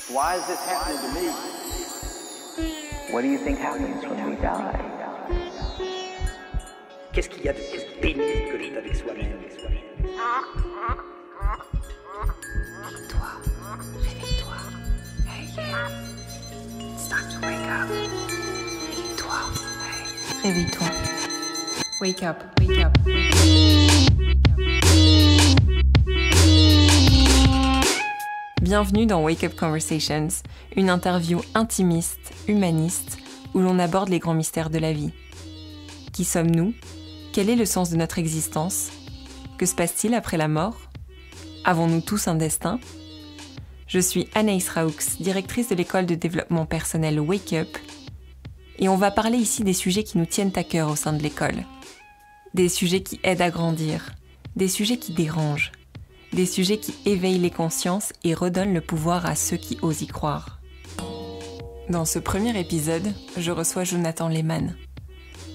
Why is this happening to me? What do you think happens when we die? Qu'est-ce qu'il y a de pénible que d'être avec soi-même? Réveille-toi, réveille-toi. Hey, yeah. It's time to wake up. Réveille-toi, hey. Réveille-toi. Wake up, wake up, wake up. Bienvenue dans Wake Up Conversations, une interview intimiste, humaniste, où l'on aborde les grands mystères de la vie. Qui sommes-nous? Quel est le sens de notre existence? Que se passe-t-il après la mort? Avons-nous tous un destin? Je suis Anaïs Raoux, directrice de l'école de développement personnel Wake Up, et on va parler ici des sujets qui nous tiennent à cœur au sein de l'école. Des sujets qui aident à grandir, des sujets qui dérangent, des sujets qui éveillent les consciences et redonnent le pouvoir à ceux qui osent y croire. Dans ce premier épisode, je reçois Jonathan Lehman.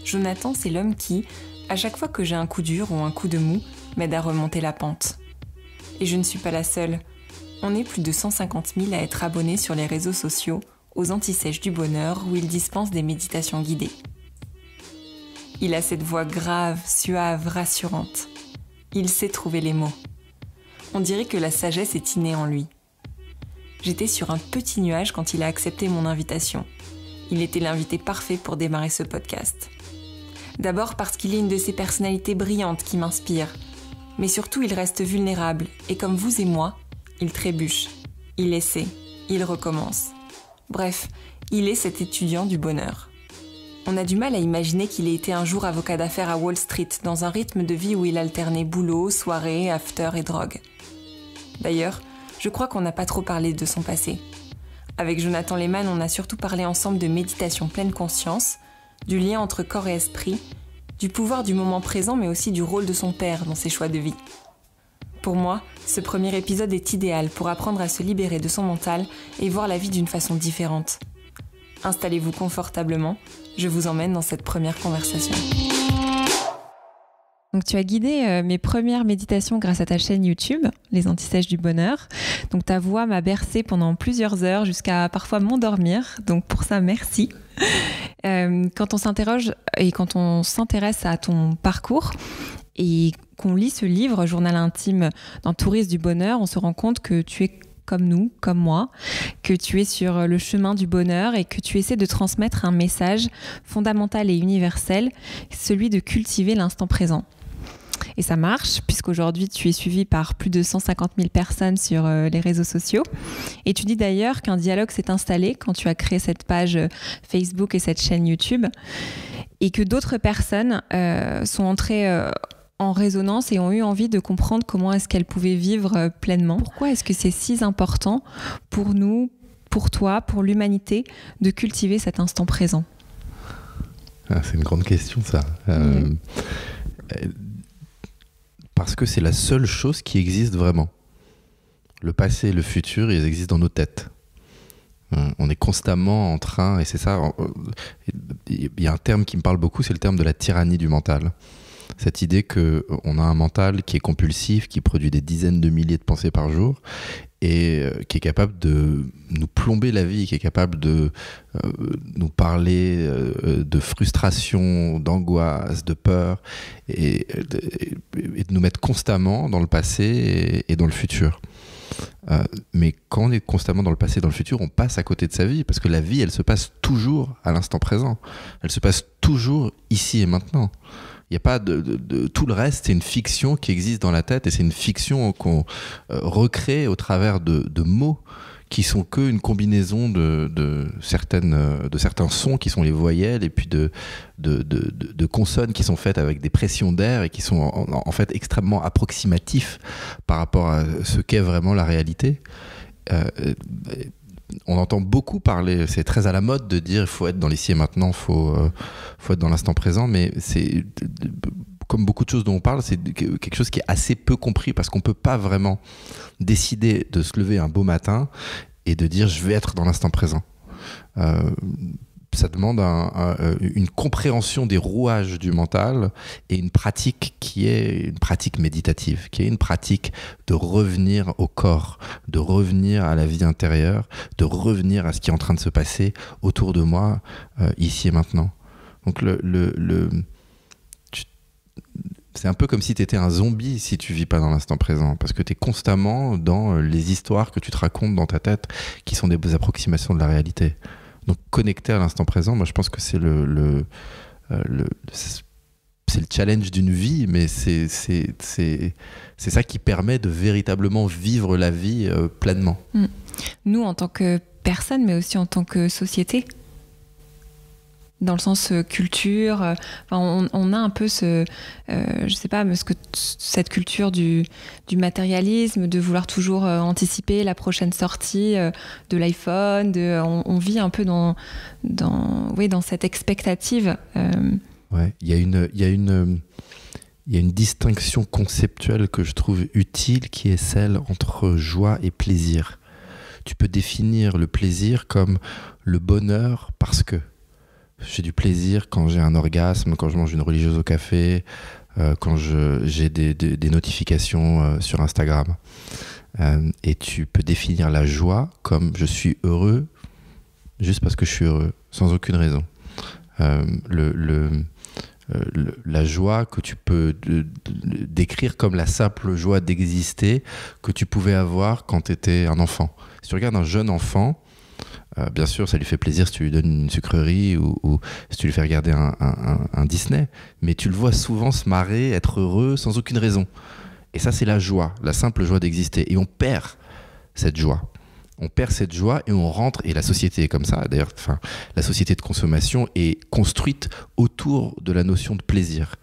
Jonathan, c'est l'homme qui, à chaque fois que j'ai un coup dur ou un coup de mou, m'aide à remonter la pente. Et je ne suis pas la seule. On est plus de 150 000 à être abonnés sur les réseaux sociaux aux Antisèches du Bonheur où il dispense des méditations guidées. Il a cette voix grave, suave, rassurante. Il sait trouver les mots. On dirait que la sagesse est innée en lui. J'étais sur un petit nuage quand il a accepté mon invitation. Il était l'invité parfait pour démarrer ce podcast. D'abord parce qu'il est une de ces personnalités brillantes qui m'inspirent. Mais surtout, il reste vulnérable et comme vous et moi, il trébuche, il essaie, il recommence. Bref, il est cet étudiant du bonheur. On a du mal à imaginer qu'il ait été un jour avocat d'affaires à Wall Street dans un rythme de vie où il alternait boulot, soirée, after et drogue. D'ailleurs, je crois qu'on n'a pas trop parlé de son passé. Avec Jonathan Lehman, on a surtout parlé ensemble de méditation pleine conscience, du lien entre corps et esprit, du pouvoir du moment présent mais aussi du rôle de son père dans ses choix de vie. Pour moi, ce premier épisode est idéal pour apprendre à se libérer de son mental et voir la vie d'une façon différente. Installez-vous confortablement, je vous emmène dans cette première conversation. Donc tu as guidé mes premières méditations grâce à ta chaîne YouTube, Les Antisèches du Bonheur. Donc ta voix m'a bercée pendant plusieurs heures jusqu'à parfois m'endormir. Donc pour ça, merci. Quand on s'interroge et quand on s'intéresse à ton parcours et qu'on lit ce livre, Journal intime d'un touriste du bonheur, on se rend compte que tu es comme nous, comme moi, que tu es sur le chemin du bonheur et que tu essaies de transmettre un message fondamental et universel, celui de cultiver l'instant présent. Et ça marche, puisqu'aujourd'hui, tu es suivi par plus de 150 000 personnes sur les réseaux sociaux. Et tu dis d'ailleurs qu'un dialogue s'est installé quand tu as créé cette page Facebook et cette chaîne YouTube, et que d'autres personnes sont entrées en résonance et ont eu envie de comprendre comment est-ce qu'elles pouvaient vivre pleinement. Pourquoi est-ce que c'est si important pour nous, pour toi, pour l'humanité, de cultiver cet instant présent ? C'est une grande question, ça. Parce que c'est la seule chose qui existe vraiment. Le passé et le futur, ils existent dans nos têtes. On est constamment en train, et c'est ça, il y a un terme qui me parle beaucoup, c'est le terme de la tyrannie du mental. Cette idée qu'on a un mental qui est compulsif, qui produit des dizaines de milliers de pensées par jour, et qui est capable de nous plomber la vie, qui est capable de nous parler de frustration, d'angoisse, de peur, et de nous mettre constamment dans le passé et dans le futur. Mais quand on est constamment dans le passé et dans le futur, on passe à côté de sa vie, parce que la vie, elle se passe toujours à l'instant présent. Elle se passe toujours ici et maintenant. Il n'y a pas de tout le reste, c'est une fiction qui existe dans la tête, et c'est une fiction qu'on recrée au travers de mots qui sont qu'une combinaison de certains sons qui sont les voyelles, et puis de consonnes qui sont faites avec des pressions d'air et qui sont en fait extrêmement approximatifs par rapport à ce qu'est vraiment la réalité. On entend beaucoup parler, c'est très à la mode de dire il faut être dans l'ici et maintenant, il faut être dans l'instant présent, mais c'est comme beaucoup de choses dont on parle, c'est quelque chose qui est assez peu compris, parce qu'on ne peut pas vraiment décider de se lever un beau matin et de dire je vais être dans l'instant présent. ça demande une compréhension des rouages du mental et une pratique qui est une pratique méditative, qui est une pratique de revenir au corps, de revenir à la vie intérieure, de revenir à ce qui est en train de se passer autour de moi, ici et maintenant. Donc c'est un peu comme si tu étais un zombie si tu vis pas dans l'instant présent, parce que tu es constamment dans les histoires que tu te racontes dans ta tête, qui sont des approximations de la réalité. Donc connecter à l'instant présent, moi je pense que c'est le challenge d'une vie, mais c'est ça qui permet de véritablement vivre la vie pleinement. Nous, en tant que personne, mais aussi en tant que société, dans le sens culture, on a un peu je sais pas, cette culture du matérialisme, de vouloir toujours anticiper la prochaine sortie de l'iPhone. On vit un peu dans cette expectative. Ouais, il y a une distinction conceptuelle que je trouve utile, qui est celle entre joie et plaisir. Tu peux définir le plaisir comme le bonheur parce que j'ai du plaisir quand j'ai un orgasme, quand je mange une religieuse au café, quand j'ai des notifications sur Instagram. Et tu peux définir la joie comme je suis heureux juste parce que je suis heureux, sans aucune raison. La joie que tu peux décrire comme la simple joie d'exister que tu pouvais avoir quand tu étais un enfant. Si tu regardes un jeune enfant, bien sûr, ça lui fait plaisir si tu lui donnes une sucrerie ou si tu lui fais regarder un Disney, mais tu le vois souvent se marrer, être heureux sans aucune raison. Et ça, c'est la joie, la simple joie d'exister. Et on perd cette joie. On perd cette joie et on rentre, et la société est comme ça. D'ailleurs, la société de consommation est construite autour de la notion de plaisir.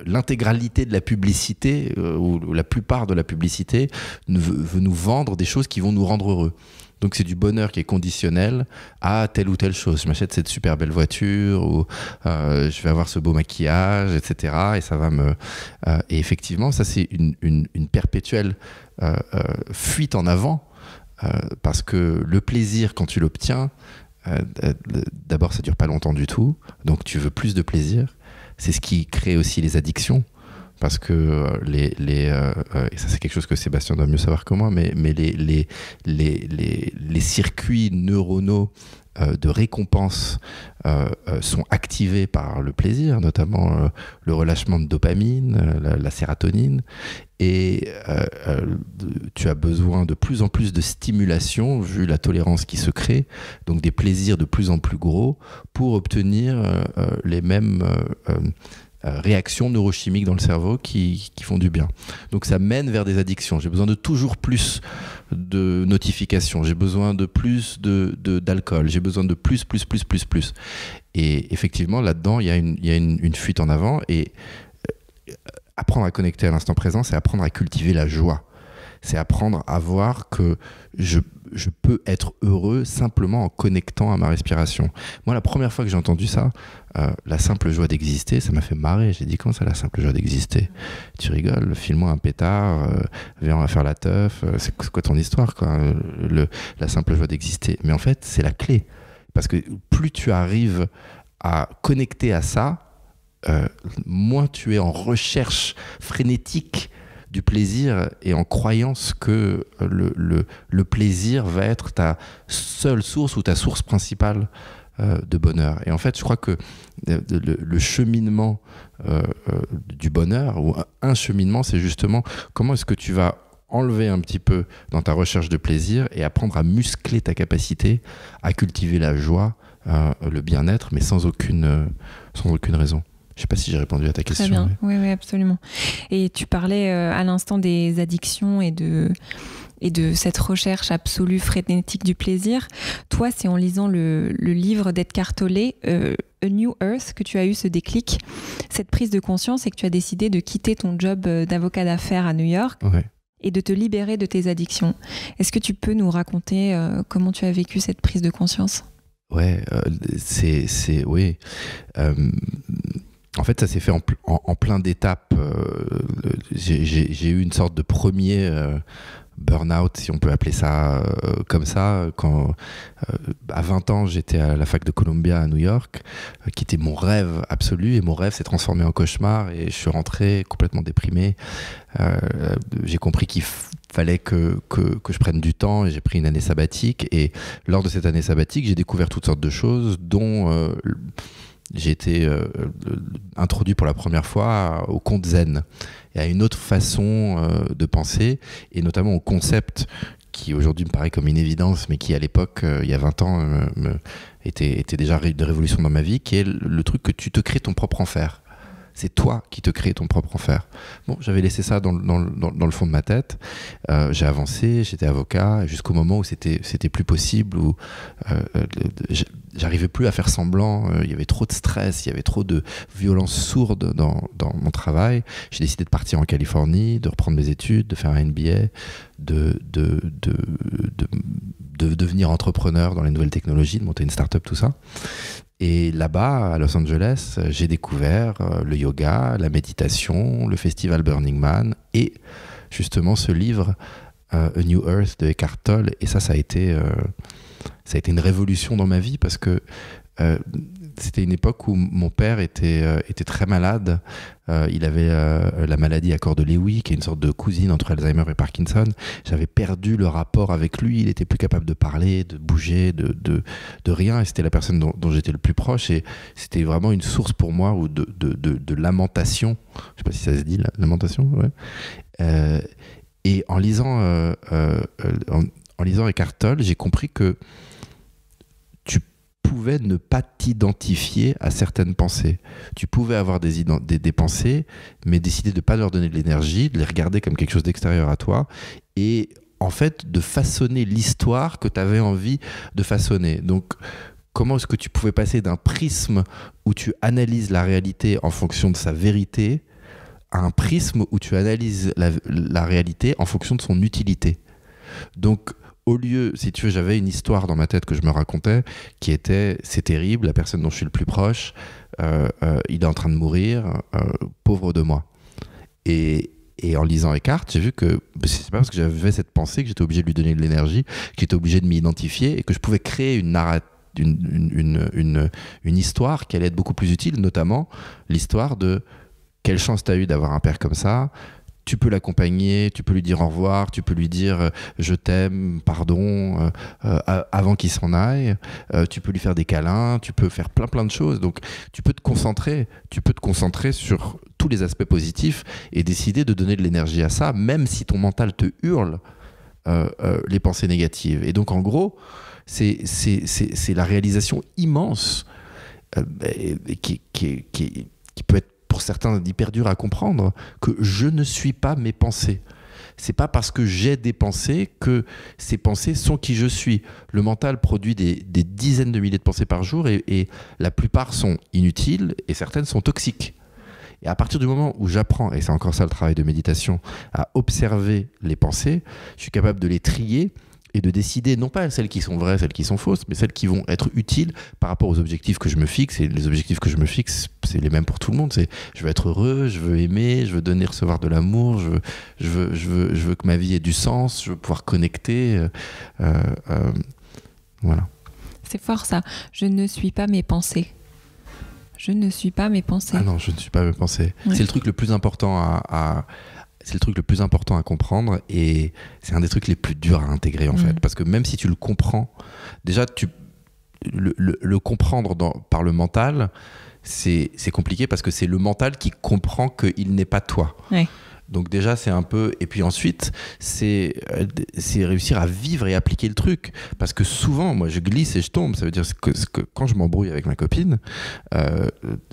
L'intégralité de la publicité, ou la plupart de la publicité, veut nous vendre des choses qui vont nous rendre heureux. Donc c'est du bonheur qui est conditionnel à telle ou telle chose. Je m'achète cette super belle voiture, ou je vais avoir ce beau maquillage, etc. Et ça va et effectivement, ça c'est une perpétuelle fuite en avant, parce que le plaisir, quand tu l'obtiens, d'abord ça dure pas longtemps du tout, donc tu veux plus de plaisir. C'est ce qui crée aussi les addictions, parce que et ça c'est quelque chose que Sébastien doit mieux savoir que moi, mais les circuits neuronaux de récompense sont activés par le plaisir, notamment le relâchement de dopamine, la sérotonine, et tu as besoin de plus en plus de stimulation vu la tolérance qui se crée, donc des plaisirs de plus en plus gros pour obtenir les mêmes réactions neurochimiques dans le cerveau qui font du bien. Donc ça mène vers des addictions. J'ai besoin de toujours plus de notifications, j'ai besoin de plus d'alcool, j'ai besoin de plus. Et effectivement, là-dedans, il y a une fuite en avant, et apprendre à connecter à l'instant présent, c'est apprendre à cultiver la joie. C'est apprendre à voir que je peux être heureux simplement en connectant à ma respiration. Moi, la première fois que j'ai entendu ça, la simple joie d'exister, ça m'a fait marrer. J'ai dit, comment ça, la simple joie d'exister ? Tu rigoles, file-moi un pétard, viens, on va faire la teuf, c'est quoi ton histoire, quoi, la simple joie d'exister. Mais en fait, c'est la clé. Parce que plus tu arrives à connecter à ça, moins tu es en recherche frénétique du plaisir et en croyance que le plaisir va être ta seule source ou ta source principale de bonheur. Et en fait, je crois que le cheminement du bonheur, ou un cheminement, c'est justement comment est-ce que tu vas enlever un petit peu dans ta recherche de plaisir et apprendre à muscler ta capacité à cultiver la joie, le bien-être, mais sans aucune raison. Je ne sais pas si j'ai répondu à ta question. Très bien, mais... oui, absolument. Et tu parlais à l'instant des addictions et de cette recherche absolue frénétique du plaisir. Toi, c'est en lisant le livre d'Edgar Tolle, A New Earth, que tu as eu ce déclic, cette prise de conscience, et que tu as décidé de quitter ton job d'avocat d'affaires à New York. Ouais. Et de te libérer de tes addictions. Est-ce que tu peux nous raconter comment tu as vécu cette prise de conscience ? Ouais, oui. En fait, ça s'est fait en plein d'étapes. J'ai eu une sorte de premier burn-out, si on peut appeler ça comme ça. Quand, à 20 ans, j'étais à la fac de Columbia à New York, qui était mon rêve absolu, et mon rêve s'est transformé en cauchemar, et je suis rentré complètement déprimé. J'ai compris qu'il fallait que je prenne du temps, et j'ai pris une année sabbatique, et lors de cette année sabbatique, j'ai découvert toutes sortes de choses, dont j'ai été introduit pour la première fois au conte zen et à une autre façon de penser, et notamment au concept qui aujourd'hui me paraît comme une évidence, mais qui à l'époque, il y a 20 ans, était déjà une révolution dans ma vie, qui est le truc que tu te crées ton propre enfer. C'est toi qui te crées ton propre enfer. Bon, j'avais laissé ça dans le fond de ma tête. J'ai avancé, j'étais avocat, jusqu'au moment où c'était plus possible, où j'arrivais plus à faire semblant. Il y avait trop de stress, il y avait trop de violence sourde dans mon travail. J'ai décidé de partir en Californie, de reprendre mes études, de faire un MBA, de devenir entrepreneur dans les nouvelles technologies, de monter une start-up, tout ça. Et là-bas, à Los Angeles, j'ai découvert le yoga, la méditation, le festival Burning Man et justement ce livre A New Earth de Eckhart Tolle. Et ça a été une révolution dans ma vie, parce que c'était une époque où mon père était très malade. Il avait la maladie à corps de Lewy, qui est une sorte de cousine entre Alzheimer et Parkinson. J'avais perdu le rapport avec lui. Il était plus capable de parler, de bouger, de rien. Et c'était la personne dont j'étais le plus proche. Et c'était vraiment une source pour moi de lamentation. Je ne sais pas si ça se dit, lamentation. Ouais. Et en lisant Eckhart Tolle, j'ai compris que tu pouvais ne pas t'identifier à certaines pensées. Tu pouvais avoir des pensées, mais décider de ne pas leur donner de l'énergie, de les regarder comme quelque chose d'extérieur à toi, et en fait de façonner l'histoire que tu avais envie de façonner. Donc, comment est-ce que tu pouvais passer d'un prisme où tu analyses la réalité en fonction de sa vérité à un prisme où tu analyses la réalité en fonction de son utilité? Donc, au lieu, si tu veux, j'avais une histoire dans ma tête que je me racontais qui était: c'est terrible, la personne dont je suis le plus proche, il est en train de mourir, pauvre de moi. Et en lisant Eckhart, j'ai vu que c'est pas parce que j'avais cette pensée que j'étais obligé de lui donner de l'énergie, que j'étais obligé de m'y identifier, et que je pouvais créer une histoire qui allait être beaucoup plus utile, notamment l'histoire de: quelle chance t'as eu d'avoir un père comme ça. Tu peux l'accompagner, tu peux lui dire au revoir, tu peux lui dire je t'aime, pardon, avant qu'il s'en aille, tu peux lui faire des câlins, tu peux faire plein de choses. Donc tu peux te concentrer sur tous les aspects positifs et décider de donner de l'énergie à ça, même si ton mental te hurle les pensées négatives. Et donc en gros, c'est la réalisation immense qui peut être pour certains hyper dur à comprendre, que je ne suis pas mes pensées. C'est pas parce que j'ai des pensées que ces pensées sont qui je suis. Le mental produit des dizaines de milliers de pensées par jour, et la plupart sont inutiles et certaines sont toxiques. Et à partir du moment où j'apprends, et c'est encore ça le travail de méditation, à observer les pensées, je suis capable de les trier et de décider, non pas celles qui sont vraies, celles qui sont fausses, mais celles qui vont être utiles par rapport aux objectifs que je me fixe. Et les objectifs que je me fixe, c'est les mêmes pour tout le monde. C'est: je veux être heureux, je veux aimer, je veux donner, recevoir de l'amour, je veux que ma vie ait du sens, je veux pouvoir connecter. Voilà. C'est fort ça. Je ne suis pas mes pensées. Je ne suis pas mes pensées. Ah non, je ne suis pas mes pensées. Ouais. C'est le truc le plus important c'est le truc le plus important à comprendre, et c'est un des trucs les plus durs à intégrer en fait, parce que même si tu le comprends, déjà le comprendre par le mental, c'est compliqué, parce que c'est le mental qui comprend qu'il n'est pas toi. Ouais. Donc déjà c'est un peu, et puis ensuite c'est réussir à vivre et appliquer le truc, parce que souvent moi je glisse et je tombe. Ça veut dire que quand je m'embrouille avec ma copine,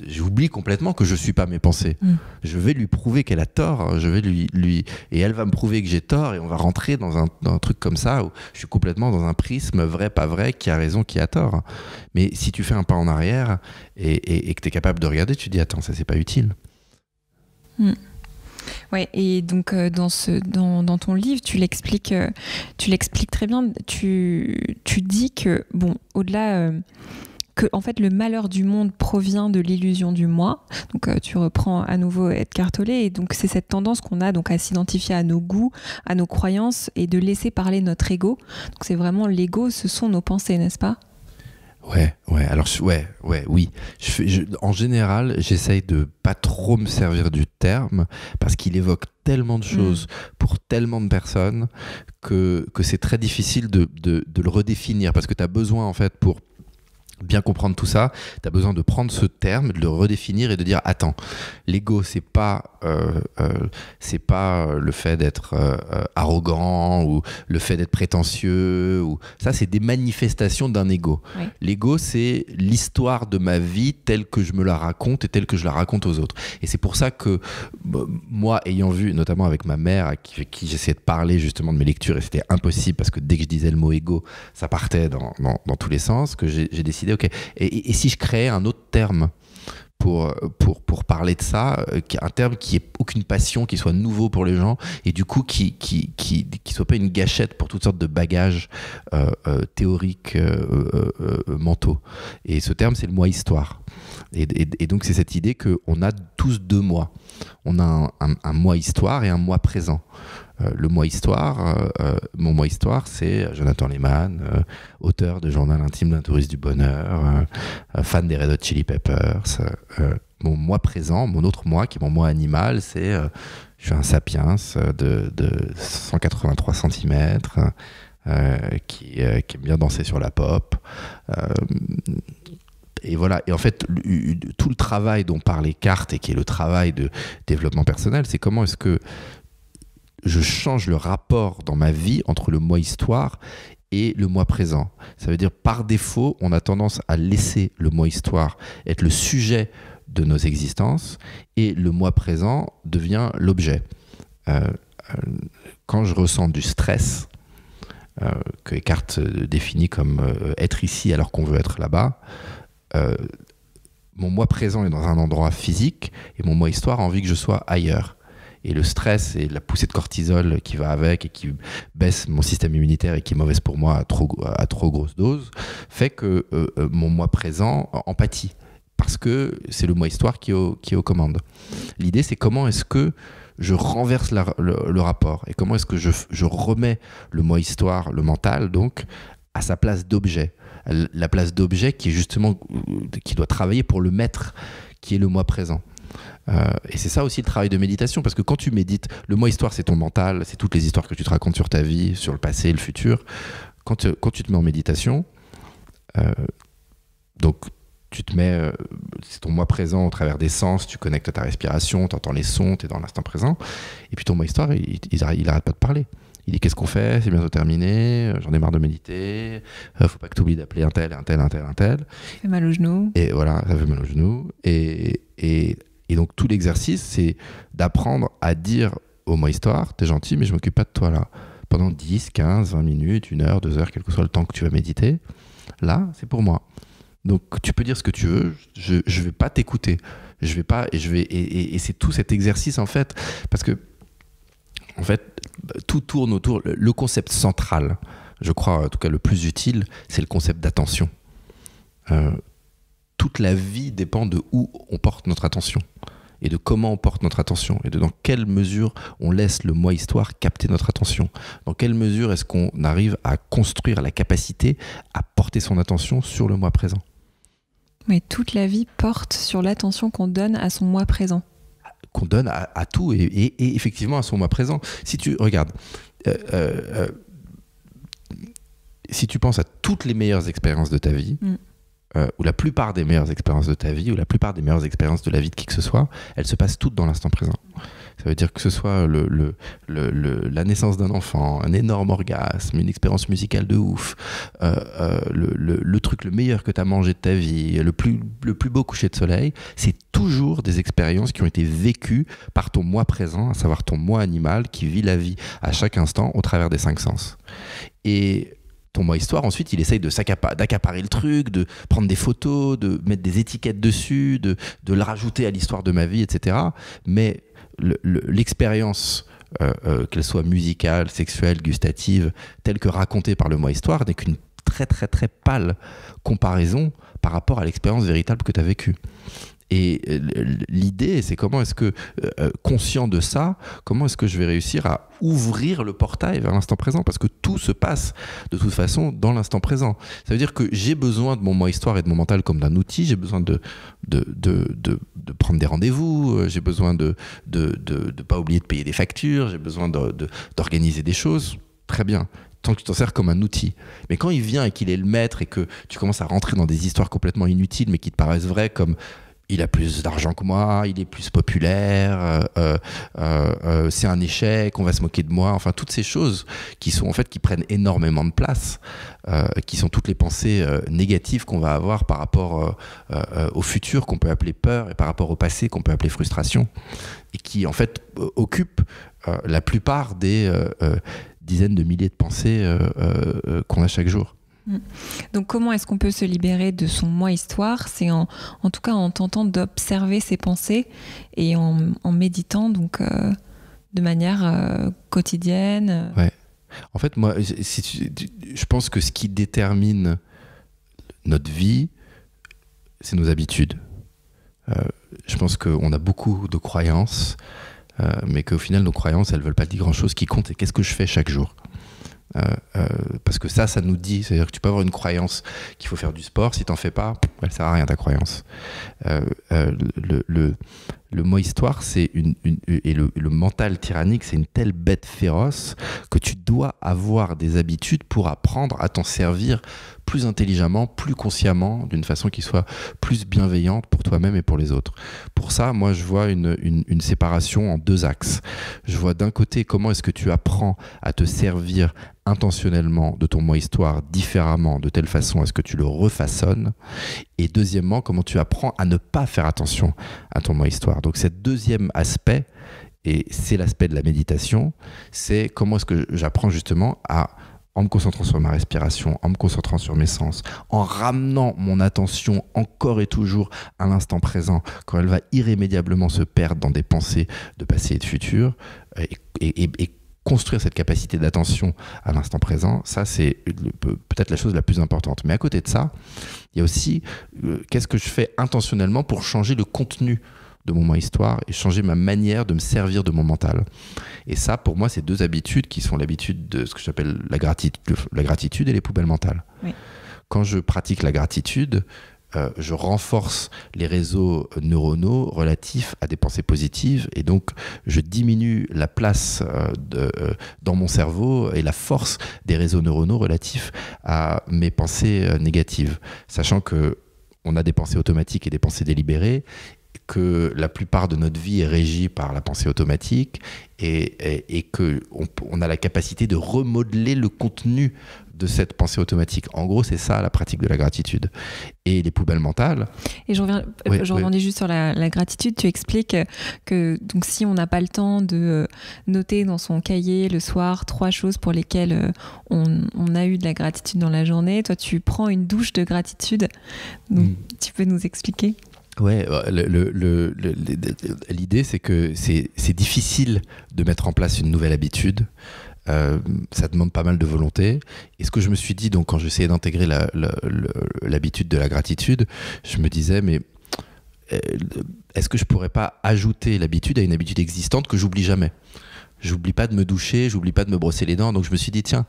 j'oublie complètement que je suis pas mes pensées. Je vais lui prouver qu'elle a tort, je vais lui et elle va me prouver que j'ai tort, et on va rentrer dans un truc comme ça où je suis complètement dans un prisme vrai pas vrai, qui a raison, qui a tort. Mais si tu fais un pas en arrière et que tu es capable de regarder, tu te dis attends, ça c'est pas utile. Ouais, et donc dans ton livre, tu l'expliques très bien. Tu dis que, bon, au-delà que en fait le malheur du monde provient de l'illusion du moi. Donc tu reprends à nouveau Edgar Tolle, et donc c'est cette tendance qu'on a donc à s'identifier à nos goûts, à nos croyances et de laisser parler notre ego. Donc c'est vraiment l'ego, ce sont nos pensées, n'est-ce pas ? Alors oui. En général, j'essaye de pas trop me servir du terme parce qu'il évoque tellement de choses pour tellement de personnes que c'est très difficile de le redéfinir, parce que tu as besoin en fait pour bien comprendre tout ça, tu as besoin de prendre ce terme, de le redéfinir et de dire attends, l'ego c'est pas le fait d'être arrogant ou le fait d'être prétentieux, ou ça c'est des manifestations d'un ego. Oui. L'ego c'est l'histoire de ma vie telle que je me la raconte et telle que je la raconte aux autres. Et c'est pour ça que moi, ayant vu notamment avec ma mère à qui j'essayais de parler justement de mes lectures, et c'était impossible parce que dès que je disais le mot ego, ça partait dans tous les sens, que j'ai décidé ok, et si je créais un autre terme pour parler de ça, un terme qui ait aucune passion, qui soit nouveau pour les gens, et du coup qui soit pas une gâchette pour toutes sortes de bagages théoriques, mentaux. Et ce terme, c'est le moi histoire. Et donc c'est cette idée qu'on a tous deux moi. On a un moi histoire et un moi présent. Le moi histoire, mon moi histoire, c'est Jonathan Lehman, auteur de Journal intime d'un touriste du bonheur, fan des Red Hot Chili Peppers. Mon moi présent, mon autre moi, qui est mon moi animal, c'est je suis un sapiens de 183 cm qui aime bien danser sur la pop. Et voilà. Et en fait, tout le travail dont parlait Carte, et qui est le travail de développement personnel, c'est comment est-ce que je change le rapport dans ma vie entre le moi histoire et le moi présent. Ça veut dire, par défaut, on a tendance à laisser le moi histoire être le sujet de nos existences, et le moi présent devient l'objet. Quand je ressens du stress, que Eckhart définit comme être ici alors qu'on veut être là-bas, mon moi présent est dans un endroit physique, et mon moi histoire a envie que je sois ailleurs. Et le stress et la poussée de cortisol qui va avec et qui baisse mon système immunitaire et qui est mauvaise pour moi à trop grosse dose, fait que mon moi présent empathie, parce que c'est le moi histoire qui est aux commandes. L'idée, c'est comment est-ce que je renverse le rapport, et comment est-ce que je remets le moi histoire, le mental, donc, à sa place d'objet. La place d'objet qui est justement, qui doit travailler pour le maître, qui est le moi présent. Et c'est ça aussi le travail de méditation, parce que quand tu médites, le moi histoire c'est ton mental, c'est toutes les histoires que tu te racontes sur ta vie, sur le passé, le futur. Quand tu te mets en méditation, donc tu te mets, c'est ton moi présent au travers des sens, tu connectes à ta respiration, tu entends les sons, tu es dans l'instant présent, et puis ton moi histoire il arrête pas de parler. Il dit qu'est-ce qu'on fait, c'est bientôt terminé, j'en ai marre de méditer, faut pas que tu oublies d'appeler un tel. Ça fait mal aux genoux. Et voilà, ça fait mal aux genoux. Et donc tout l'exercice, c'est d'apprendre à dire au moi histoire, t'es gentil, mais je m'occupe pas de toi là. Pendant 10, 15, 20 minutes, 1 heure, 2 heures, quel que soit le temps que tu vas méditer, là, c'est pour moi. Donc tu peux dire ce que tu veux, je vais pas t'écouter. Et c'est tout cet exercice en fait, parce que en fait, tout tourne autour, le concept central, je crois en tout cas le plus utile, c'est le concept d'attention. Toute la vie dépend de où on porte notre attention, et de comment on porte notre attention, et de dans quelle mesure on laisse le moi histoire capter notre attention. Dans quelle mesure est-ce qu'on arrive à construire la capacité à porter son attention sur le moi présent. Mais toute la vie porte sur l'attention qu'on donne à son moi présent. Qu'on donne à tout, et effectivement à son moi présent. Si tu regardes, si tu penses à toutes les meilleures expériences de ta vie, ou la plupart des meilleures expériences de ta vie, ou la plupart des meilleures expériences de la vie de qui que ce soit, elles se passent toutes dans l'instant présent. Ça veut dire que ce soit la naissance d'un enfant, un énorme orgasme, une expérience musicale de ouf, le truc le meilleur que tu as mangé de ta vie, le plus beau coucher de soleil, c'est toujours des expériences qui ont été vécues par ton moi présent, à savoir ton moi animal qui vit la vie à chaque instant au travers des 5 sens. Et ton moi histoire, ensuite, il essaye d'accaparer le truc, de prendre des photos, de mettre des étiquettes dessus, de le rajouter à l'histoire de ma vie, etc. Mais l'expérience, qu'elle soit musicale, sexuelle, gustative, telle que racontée par le moi histoire, n'est qu'une très très très pâle comparaison par rapport à l'expérience véritable que tu as vécue. Et l'idée, c'est comment est-ce que, conscient de ça, comment est-ce que je vais réussir à ouvrir le portail vers l'instant présent, parce que tout se passe de toute façon dans l'instant présent. Ça veut dire que j'ai besoin de mon moi histoire et de mon mental comme d'un outil, j'ai besoin de prendre des rendez-vous, j'ai besoin de pas oublier de payer des factures, j'ai besoin d'organiser des choses, très bien. Tant que tu t'en sers comme un outil. Mais quand il vient et qu'il est le maître et que tu commences à rentrer dans des histoires complètement inutiles mais qui te paraissent vraies, comme il a plus d'argent que moi, il est plus populaire, c'est un échec, on va se moquer de moi, enfin toutes ces choses qui sont en fait qui prennent énormément de place, qui sont toutes les pensées négatives qu'on va avoir par rapport au futur qu'on peut appeler peur et par rapport au passé qu'on peut appeler frustration et qui en fait occupent la plupart des dizaines de milliers de pensées qu'on a chaque jour. Donc comment est-ce qu'on peut se libérer de son moi histoire? C'est en tout cas en tentant d'observer ses pensées et en méditant donc de manière quotidienne. Ouais. En fait, moi, je pense que ce qui détermine notre vie, c'est nos habitudes. Je pense qu'on a beaucoup de croyances, mais qu'au final, nos croyances, elles ne veulent pas dire grand-chose. Ce qui compte, c'est qu'est-ce que je fais chaque jour. Parce que ça nous dit, c'est-à-dire que tu peux avoir une croyance qu'il faut faire du sport, si t'en fais pas, elle sert à rien ta croyance. Le moi histoire, c'est et le mental tyrannique, c'est une telle bête féroce que tu dois avoir des habitudes pour apprendre à t'en servir plus intelligemment, plus consciemment, d'une façon qui soit plus bienveillante pour toi-même et pour les autres. Pour ça, moi, je vois une séparation en deux axes. Je vois d'un côté comment est-ce que tu apprends à te servir intentionnellement de ton moi histoire différemment, de telle façon à ce que tu le refaçonnes. Et deuxièmement, comment tu apprends à ne pas faire attention à ton moi histoire. Donc, cet deuxième aspect, et c'est l'aspect de la méditation, c'est comment est-ce que j'apprends justement en me concentrant sur ma respiration, en me concentrant sur mes sens, en ramenant mon attention encore et toujours à l'instant présent, quand elle va irrémédiablement se perdre dans des pensées de passé et de futur, et construire cette capacité d'attention à l'instant présent, ça c'est peut-être la chose la plus importante. Mais à côté de ça, il y a aussi qu'est-ce que je fais intentionnellement pour changer le contenu de mon moi histoire et changer ma manière de me servir de mon mental. Et ça, pour moi, c'est deux habitudes qui sont l'habitude de ce que j'appelle la gratitude et les poubelles mentales. Oui. Quand je pratique la gratitude, je renforce les réseaux neuronaux relatifs à des pensées positives et donc je diminue la place dans mon cerveau et la force des réseaux neuronaux relatifs à mes pensées négatives. Sachant qu'on a des pensées automatiques et des pensées délibérées, que la plupart de notre vie est régie par la pensée automatique et qu'on a la capacité de remodeler le contenu de cette pensée automatique. En gros, c'est ça la pratique de la gratitude. Et les poubelles mentales... Et je rebondis juste sur la gratitude. Tu expliques que donc, si on n'a pas le temps de noter dans son cahier le soir 3 choses pour lesquelles on a eu de la gratitude dans la journée, toi tu prends une douche de gratitude. Donc, tu peux nous expliquer ? Ouais, l'idée c'est que c'est difficile de mettre en place une nouvelle habitude. Ça demande pas mal de volonté. Et ce que je me suis dit, donc quand j'essayais d'intégrer l'habitude de la gratitude, je me disais, mais est-ce que je pourrais pas ajouter l'habitude à une habitude existante que j'oublie jamais ? J'oublie pas de me doucher, j'oublie pas de me brosser les dents. Donc je me suis dit, tiens,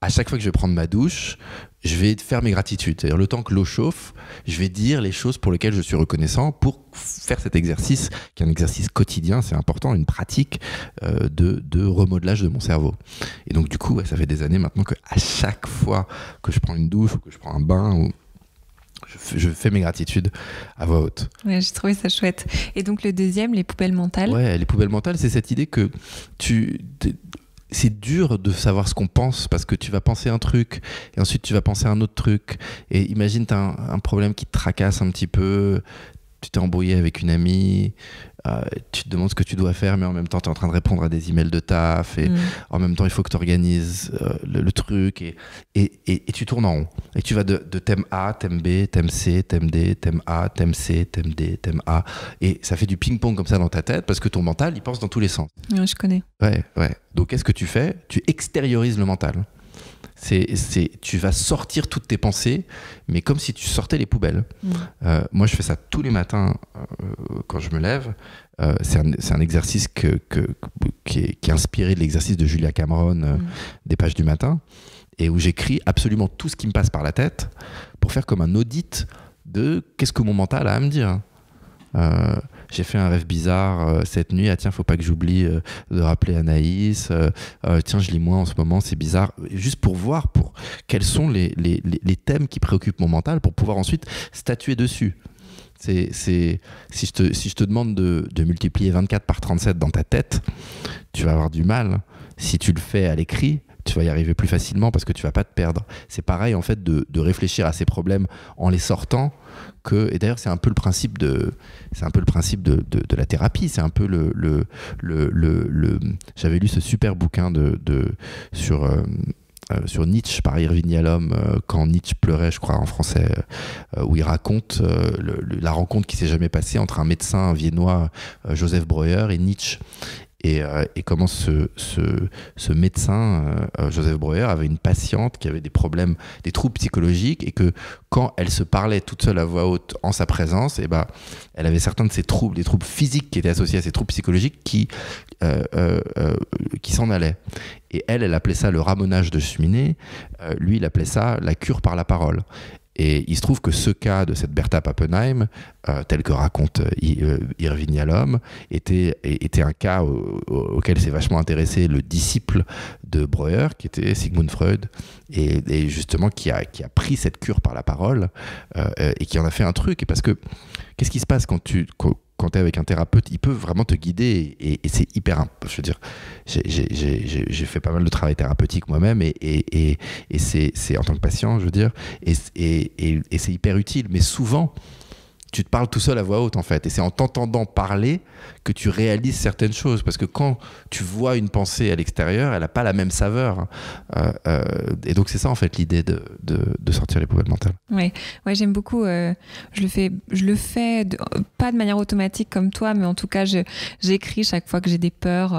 à chaque fois que je vais prendre ma douche, je vais faire mes gratitudes. C'est-à-dire le temps que l'eau chauffe, je vais dire les choses pour lesquelles je suis reconnaissant pour faire cet exercice, qui est un exercice quotidien, c'est important, une pratique de remodelage de mon cerveau. Et donc du coup, ça fait des années maintenant qu'à chaque fois que je prends une douche ou que je prends un bain, je fais mes gratitudes à voix haute. Ouais, j'ai trouvé ça chouette. Et donc le deuxième, les poubelles mentales. Ouais, les poubelles mentales, c'est cette idée que c'est dur de savoir ce qu'on pense parce que tu vas penser un truc et ensuite tu vas penser un autre truc. Et imagine, tu as un problème qui te tracasse un petit peu, tu t'es embrouillé avec une amie, tu te demandes ce que tu dois faire, mais en même temps tu es en train de répondre à des emails de taf et en même temps il faut que tu organises le truc et tu tournes en rond. Et tu vas de thème A, thème B, thème C, thème D, thème A, thème C, thème D, thème A. Et ça fait du ping-pong comme ça dans ta tête parce que ton mental, il pense dans tous les sens. Ouais, je connais. Ouais. Donc qu'est-ce que tu fais ? Tu extériorises le mental. Tu vas sortir toutes tes pensées, mais comme si tu sortais les poubelles. Moi, je fais ça tous les matins quand je me lève. C'est un exercice qui est inspiré de l'exercice de Julia Cameron des pages du matin, et où j'écris absolument tout ce qui me passe par la tête pour faire comme un audit de qu'est-ce que mon mental a à me dire. J'ai fait un rêve bizarre cette nuit. Ah tiens, faut pas que j'oublie de rappeler Anaïs. Tiens, je lis moins en ce moment, c'est bizarre. Juste pour voir quels sont les thèmes qui préoccupent mon mental, pour pouvoir ensuite statuer dessus. Si je te demande de multiplier 24 par 37 dans ta tête, tu vas avoir du mal. Si tu le fais à l'écrit, tu vas y arriver plus facilement parce que tu vas pas te perdre. C'est pareil en fait de réfléchir à ces problèmes en les sortant. Et d'ailleurs c'est un peu le principe de la thérapie. C'est un peu j'avais lu ce super bouquin sur Nietzsche par Irving Yalom, quand Nietzsche pleurait, je crois en français, où il raconte la rencontre qui s'est jamais passée entre un médecin viennois, Joseph Breuer, et Nietzsche. Et comment ce médecin, Joseph Breuer, avait une patiente qui avait des problèmes, des troubles psychologiques, et que quand elle se parlait toute seule à voix haute en sa présence, elle avait certains de ces troubles, des troubles physiques qui étaient associés à ces troubles psychologiques qui s'en allaient. Et elle appelait ça le ramonage de cheminée, lui il appelait ça la cure par la parole. Et il se trouve que ce cas de cette Bertha Pappenheim, tel que raconte Irving Yalom, était un cas auquel s'est vachement intéressé le disciple de Breuer, qui était Sigmund Freud, et justement qui a pris cette cure par la parole et qui en a fait un truc. Et parce que qu'est-ce qui se passe quand tu es avec un thérapeute? Il peut vraiment te guider, et c'est hyper. Je veux dire, j'ai fait pas mal de travail thérapeutique moi-même, et c'est en tant que patient, je veux dire, et c'est hyper utile. Mais souvent, tu te parles tout seul à voix haute en fait, et c'est en t'entendant parler que tu réalises certaines choses, parce que quand tu vois une pensée à l'extérieur, elle n'a pas la même saveur, et donc c'est ça en fait l'idée de sortir les poubelles mentales. Ouais, j'aime beaucoup. Je le fais pas de manière automatique comme toi, mais en tout cas j'écris chaque fois que j'ai des peurs,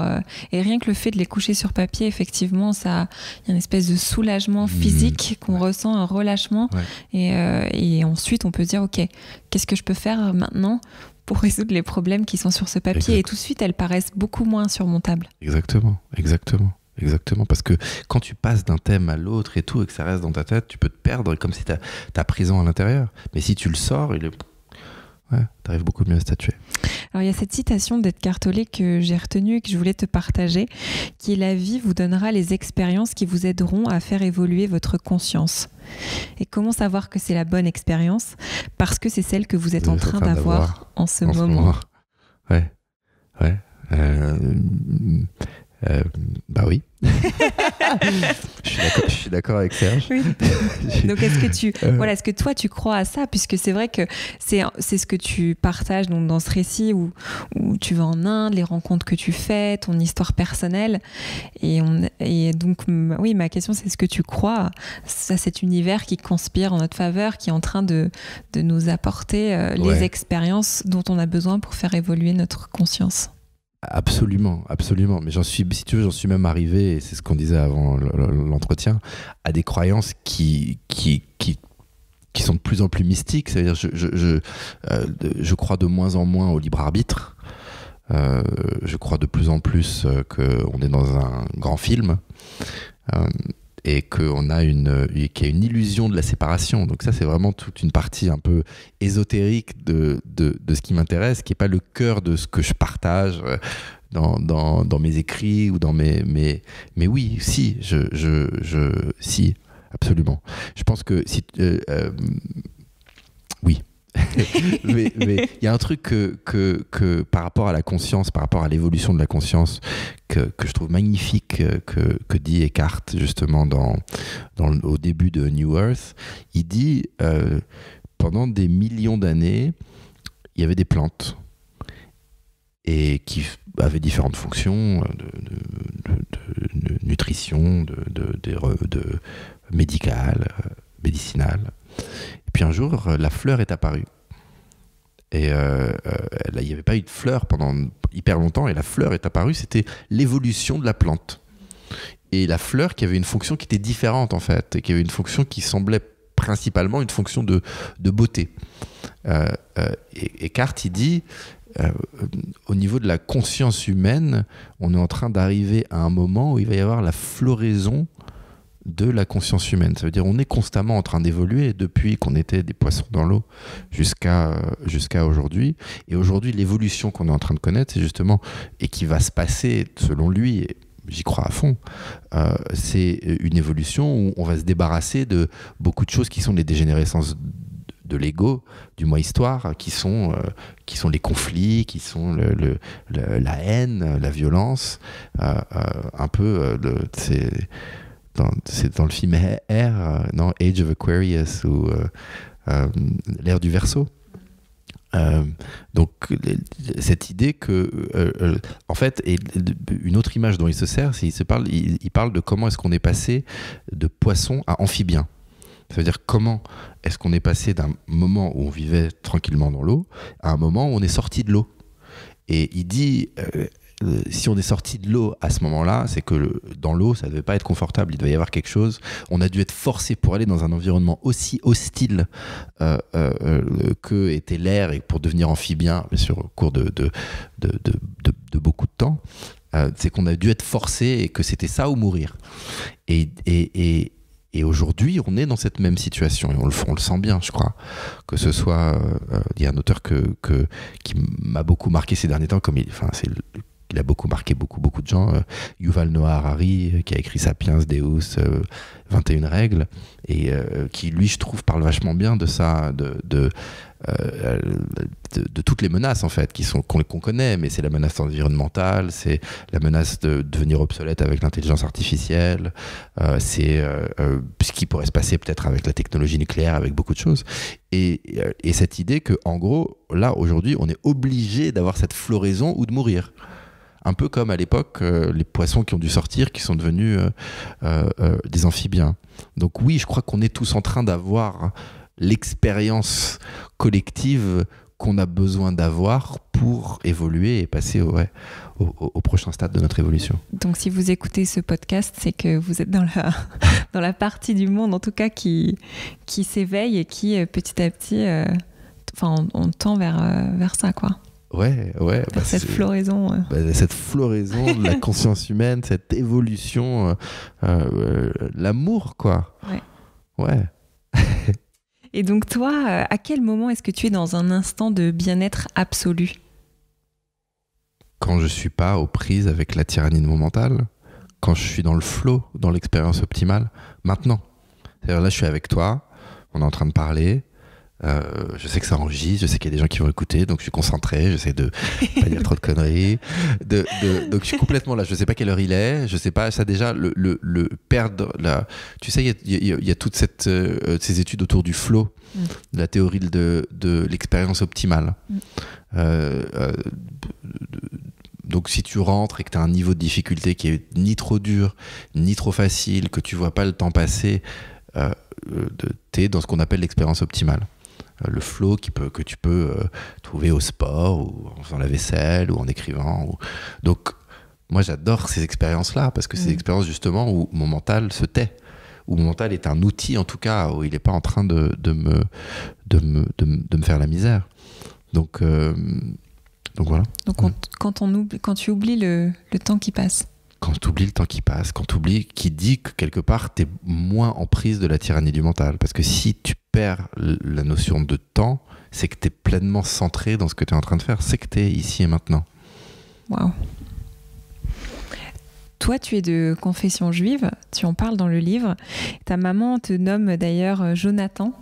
et rien que le fait de les coucher sur papier, effectivement, il y a une espèce de soulagement physique qu'on ressent, un relâchement, et ensuite on peut se dire ok, qu'est-ce que je peux faire maintenant pour résoudre les problèmes qui sont sur ce papier. Exactement. Et tout de suite, elles paraissent beaucoup moins insurmontables. Exactement. Parce que quand tu passes d'un thème à l'autre et tout, et que ça reste dans ta tête, tu peux te perdre comme si t'as prison à l'intérieur. Mais si tu le sors, t'arrives beaucoup mieux à statuer. Alors il y a cette citation d'Edgar Tolle que j'ai retenue et que je voulais te partager, qui est: la vie vous donnera les expériences qui vous aideront à faire évoluer votre conscience. Et comment savoir que c'est la bonne expérience? Parce que c'est celle que vous êtes en train d'avoir en ce moment. Ouais. Bah oui. Je suis d'accord avec Serge. Oui. Donc est-ce que toi tu crois à ça, puisque c'est vrai que c'est ce que tu partages donc dans ce récit où tu vas en Inde, les rencontres que tu fais, ton histoire personnelle, et donc oui, ma question c'est: est-ce que tu crois à cet univers qui conspire en notre faveur, qui est en train de nous apporter les expériences dont on a besoin pour faire évoluer notre conscience? Absolument. Mais j'en suis même arrivé, et c'est ce qu'on disait avant l'entretien, à des croyances qui sont de plus en plus mystiques. C'est-à-dire, je crois de moins en moins au libre arbitre. Je crois de plus en plus qu'on est dans un grand film. Et qu'il y a une illusion de la séparation. Donc ça, c'est vraiment toute une partie un peu ésotérique de ce qui m'intéresse, qui n'est pas le cœur de ce que je partage dans mes écrits ou dans mais oui, si, si, absolument. Je pense que oui. mais il y a un truc que par rapport à la conscience, par rapport à l'évolution de la conscience, que je trouve magnifique, que dit Eckhart justement au début de New Earth. Il dit pendant des millions d'années, il y avait des plantes et qui avaient différentes fonctions de nutrition, de médicales, médicinales. Et puis un jour, la fleur est apparue. Et là, il n'y avait pas eu de fleur pendant hyper longtemps, et la fleur est apparue, c'était l'évolution de la plante. et la fleur qui avait une fonction qui était différente en fait, et qui avait une fonction qui semblait principalement une fonction de beauté. Et Eckhart, il dit, au niveau de la conscience humaine, on est en train d'arriver à un moment où il va y avoir la floraison de la conscience humaine. Ça veut dire on est constamment en train d'évoluer depuis qu'on était des poissons dans l'eau jusqu'à aujourd'hui. Et aujourd'hui, l'évolution qu'on est en train de connaître, c'est justement, et qui va se passer selon lui, et j'y crois à fond, c'est une évolution où on va se débarrasser de beaucoup de choses qui sont les dégénérescences de l'ego, du moi histoire, qui sont les conflits, qui sont la haine, la violence, un peu c'est dans le film Air, non, Age of Aquarius, ou l'ère du Verseau. Donc cette idée que en fait, et une autre image dont il se sert, c'est il parle de comment est-ce qu'on est passé de poisson à amphibien. Ça veut dire comment est-ce qu'on est passé d'un moment où on vivait tranquillement dans l'eau à un moment où on est sorti de l'eau. Et il dit si on est sorti de l'eau à ce moment-là, c'est que dans l'eau, ça ne devait pas être confortable. Il devait y avoir quelque chose. On a dû être forcé pour aller dans un environnement aussi hostile que était l'air, et pour devenir amphibien, bien sûr, au cours de beaucoup de temps, c'est qu'on a dû être forcé et que c'était ça ou mourir. Et aujourd'hui, on est dans cette même situation, et on le sent bien, je crois. Que ce soit, il y a un auteur qui m'a beaucoup marqué ces derniers temps, il a beaucoup marqué beaucoup de gens, Yuval Noah Harari, qui a écrit Sapiens Deus, 21 règles, et qui, lui, je trouve, parle vachement bien de ça, de toutes les menaces, en fait, qu'on connaît, mais c'est la menace environnementale, c'est la menace de devenir obsolète avec l'intelligence artificielle, c'est ce qui pourrait se passer peut-être avec la technologie nucléaire, avec beaucoup de choses. Et cette idée que, en gros, là, aujourd'hui, on est obligé d'avoir cette floraison ou de mourir. Un peu comme à l'époque, les poissons qui ont dû sortir, qui sont devenus des amphibiens. Donc oui, je crois qu'on est tous en train d'avoir l'expérience collective qu'on a besoin d'avoir pour évoluer et passer au prochain stade de notre évolution. Donc si vous écoutez ce podcast, c'est que vous êtes dans la partie du monde, en tout cas, qui s'éveille et qui, petit à petit, on tend vers ça, quoi. Ouais. Cette floraison. Cette floraison de la conscience humaine, cette évolution, l'amour, quoi. Ouais. Et donc toi, à quel moment est-ce que tu es dans un instant de bien-être absolu ? Quand je suis pas aux prises avec la tyrannie de mon mental, quand je suis dans le flow, dans l'expérience optimale, maintenant. C'est-à-dire là, je suis avec toi, on est en train de parler. Je sais que ça enregistre, je sais qu'il y a des gens qui vont écouter, donc je suis concentré, j'essaie de pas dire trop de conneries, donc je suis complètement là, je sais pas quelle heure il est, je sais pas, ça déjà, le perdre, tu sais, il y a toutes ces études autour du flow, de la théorie de l'expérience optimale. Donc si tu rentres et que tu as un niveau de difficulté qui est ni trop dur, ni trop facile, que tu vois pas le temps passer, t'es dans ce qu'on appelle l'expérience optimale. Le flow que tu peux trouver au sport, ou en faisant la vaisselle, ou en écrivant. Donc, moi, j'adore ces expériences-là, parce que c'est des expériences, justement, où mon mental se tait, où mon mental est un outil, en tout cas, où il n'est pas en train de me faire la misère. Donc voilà. Donc, quand tu oublies le temps qui passe. Quand tu oublies le temps qui passe, quand tu oublies qui dit que quelque part tu es moins en prise de la tyrannie du mental. Parce que si tu perds la notion de temps, c'est que tu es pleinement centré dans ce que tu es en train de faire, c'est que tu es ici et maintenant. Waouh. Toi, tu es de confession juive, tu en parles dans le livre. Ta maman te nomme d'ailleurs Jonathan,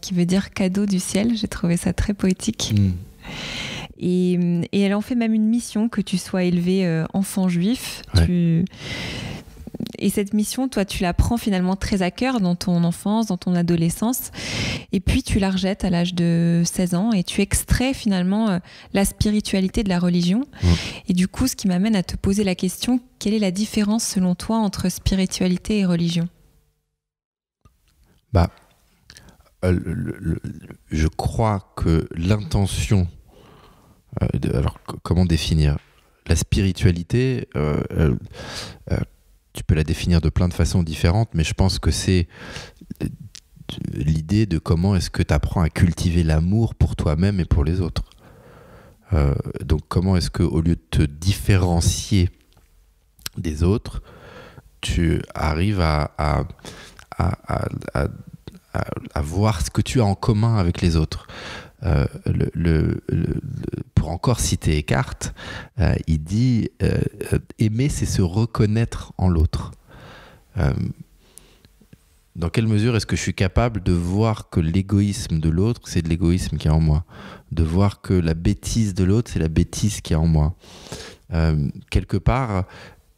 qui veut dire cadeau du ciel. J'ai trouvé ça très poétique. Et elle en fait même une mission, que tu sois élevé enfant juif. Ouais. Et cette mission, toi, tu la prends finalement très à cœur dans ton enfance, dans ton adolescence. Et puis, tu la rejettes à l'âge de 16 ans et tu extrais finalement la spiritualité de la religion. Et du coup, ce qui m'amène à te poser la question, quelle est la différence selon toi entre spiritualité et religion ? Je crois que l'intention... alors, comment définir ? La spiritualité, tu peux la définir de plein de façons différentes, mais je pense que c'est l'idée de comment est-ce que tu apprends à cultiver l'amour pour toi-même et pour les autres. Donc comment est-ce qu'au lieu de te différencier des autres, tu arrives à voir ce que tu as en commun avec les autres. Pour encore citer Eckhart, il dit aimer, c'est se reconnaître en l'autre. Dans quelle mesure est-ce que je suis capable de voir que l'égoïsme de l'autre, c'est de l'égoïsme qui est en moi, de voir que la bêtise de l'autre, c'est la bêtise qui est en moi. Quelque part,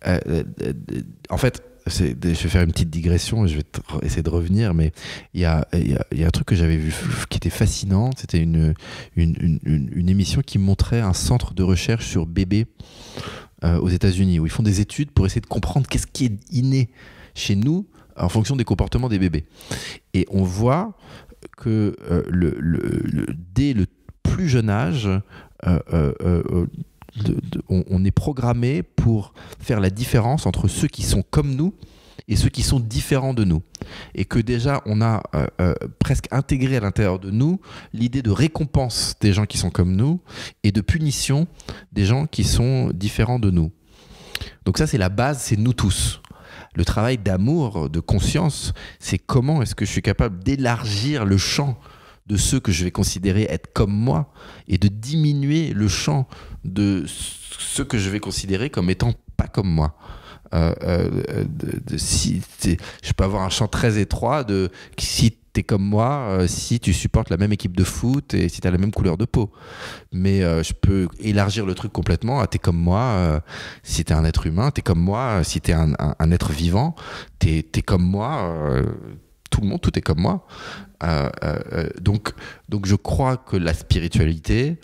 en fait, je vais faire une petite digression et je vais essayer de revenir, mais il y a un truc que j'avais vu qui était fascinant. C'était une émission qui montrait un centre de recherche sur bébés aux États-Unis, où ils font des études pour essayer de comprendre qu'est-ce qui est inné chez nous en fonction des comportements des bébés. Et on voit que dès le plus jeune âge, on est programmé pour faire la différence entre ceux qui sont comme nous et ceux qui sont différents de nous. Et que déjà, on a presque intégré à l'intérieur de nous l'idée de récompense des gens qui sont comme nous et de punition des gens qui sont différents de nous. Donc ça, c'est la base, c'est nous tous. Le travail d'amour, de conscience, c'est comment est-ce que je suis capable d'élargir le champ de ceux que je vais considérer être comme moi et de diminuer le champ de ceux que je vais considérer comme étant pas comme moi. Si je peux avoir un champ très étroit de si t'es comme moi, si tu supportes la même équipe de foot et si t'as la même couleur de peau. Mais je peux élargir le truc complètement à t'es comme moi, si t'es un être humain, t'es comme moi, si t'es un être vivant, t'es comme moi, tout le monde, tout est comme moi. Donc je crois que la spiritualité,